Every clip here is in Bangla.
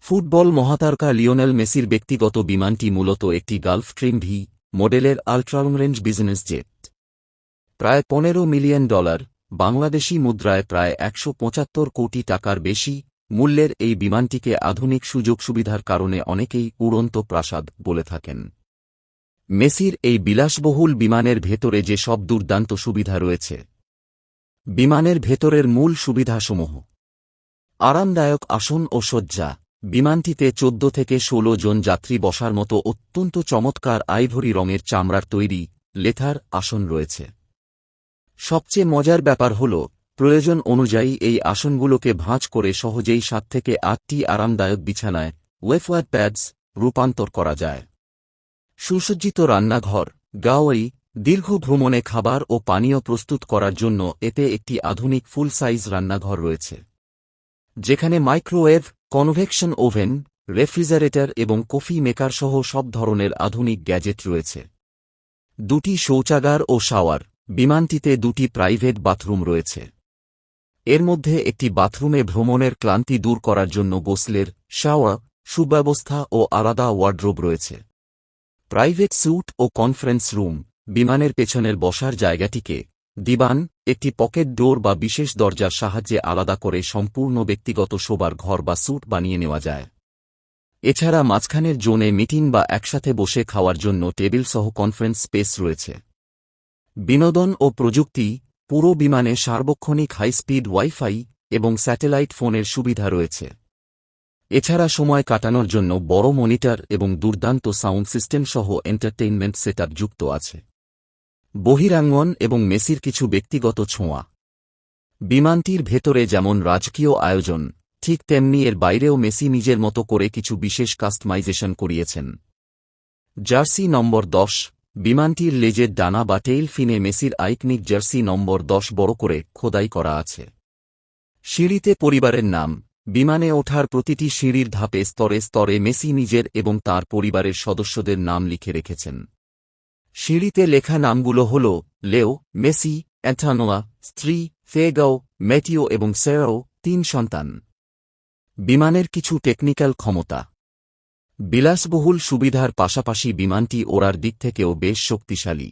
ফুটবল মহাতারকা লিওনেল মেসির ব্যক্তিগত বিমানটি মূলত একটি গালফ স্ট্রিম ভি মডেলের আল্ট্রালং রেঞ্জ বিজনেস জেট। প্রায় $15 মিলিয়ন, বাংলাদেশি মুদ্রায় প্রায় 175 কোটি টাকার বেশি মূল্যের এই বিমানটিকে আধুনিক সুযোগ সুবিধার কারণে অনেকেই উড়ন্ত প্রাসাদ বলে থাকেন। মেসির এই বিলাসবহুল বিমানের ভেতরে যে সব দুর্দান্ত সুবিধা রয়েছে। বিমানের ভেতরের মূল সুবিধাসমূহ: আরামদায়ক আসন ও শয্যা। বিমানটিতে 14 থেকে 16 জন যাত্রী বসার মতো অত্যন্ত চমৎকার আইভরি রঙের চামড়ার তৈরি লেথার আসন রয়েছে। সবচেয়ে মজার ব্যাপার হল, প্রয়োজন অনুযায়ী এই আসনগুলোকে ভাঁজ করে সহজেই 7 থেকে 8টি আরামদায়ক বিছানায় ওয়েফওয়ার প্যাডস রূপান্তর করা যায়। সুসজ্জিত রান্নাঘর। গাওয়াই দীর্ঘ ভ্রমণে খাবার ও পানীয় প্রস্তুত করার জন্য এতে একটি আধুনিক ফুল সাইজ রান্নাঘর রয়েছে, যেখানে মাইক্রোওয়েভ, কনভেকশন ওভেন, রেফ্রিজারেটর এবং কফি মেকার সহ সব ধরনের আধুনিক গ্যাজেট রয়েছে। 2টি শৌচাগার ও শাওয়ার। বিমানটিতে 2টি প্রাইভেট বাথরুম রয়েছে। এর মধ্যে একটি বাথরুমে ভ্রমণের ক্লান্তি দূর করার জন্য গোসলের শাওয়ার, সুব্যবস্থা ও আলাদা ওয়ার্ডরোব রয়েছে। প্রাইভেট স্যুট ও কনফারেন্স রুম। বিমানের পেছনের বসার জায়গাটিকে দিবান, একটি পকেট ডোর বা বিশেষ দরজার সাহায্যে আলাদা করে সম্পূর্ণ ব্যক্তিগত শোবার ঘর বা স্যুট বানিয়ে নেওয়া যায়। এছাড়া মাঝখানের জোনে মিটিং বা একসাথে বসে খাওয়ার জন্য টেবিল সহ কনফারেন্স স্পেস রয়েছে। বিনোদন ও প্রযুক্তি। পুরো বিমানে সার্বক্ষণিক হাইস্পিড ওয়াইফাই এবং স্যাটেলাইট ফোনের সুবিধা রয়েছে। এছাড়া সময় কাটানোর জন্য বড় মনিটর এবং দুর্দান্ত সাউন্ড সিস্টেম সহ এন্টারটেইনমেন্ট সেটআপ যুক্ত আছে। বহিরাঙ্গন এবং মেসির কিছু ব্যক্তিগত ছোঁয়া। বিমানটির ভেতরে যেমন রাজকীয় আয়োজন, ঠিক তেমনি এর বাইরেও মেসি নিজের মতো করে কিছু বিশেষ কাস্টমাইজেশন করিয়েছেন। জার্সি নম্বর 10। বিমানটির লেজের ডানা বা টেইল ফিনে মেসির আইকনিক জার্সি নম্বর 10 বড় করে খোদাই করা আছে। সিঁড়িতে পরিবারের নাম। বিমানে ওঠার প্রতিটি সিঁড়ির ধাপে স্তরে স্তরে মেসি নিজের এবং তাঁর পরিবারের সদস্যদের নাম লিখে রেখেছেন। সিঁড়িতে লেখা নামগুলো হল লেও, মেসি, অ্যান্টনোয়া, স্ত্রী ফেগাও, ম্যাটিও এবং সেরাও, 3 সন্তান। বিমানের কিছু টেকনিক্যাল ক্ষমতা। বিলাসবহুল সুবিধার পাশাপাশি বিমানটি ওড়ার দিক থেকেও বেশ শক্তিশালী।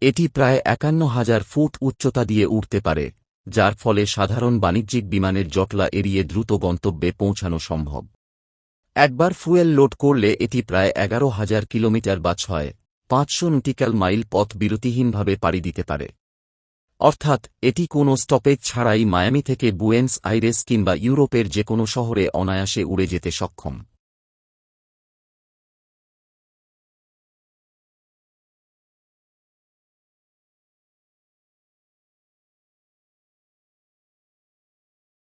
এটি প্রায় 51,000 ফুট উচ্চতা দিয়ে উড়তে পারে, যার ফলে সাধারণ বাণিজ্যিক বিমানের জটলা এড়িয়ে দ্রুত গন্তব্যে পৌঁছানো সম্ভব। একবার ফুয়েল লোড করলে এটি প্রায় 11,000 কিলোমিটার বা 6,500 নটিক্যাল মাইল পথ বিরতিহীনভাবে পাড়ি দিতে পারে। অর্থাৎ এটি কোনো স্টপেজ ছাড়াই মায়ামি থেকে বুয়েন্স আইরেস কিংবা ইউরোপের যে কোনো শহরে অনায়াসে উড়ে যেতে সক্ষম।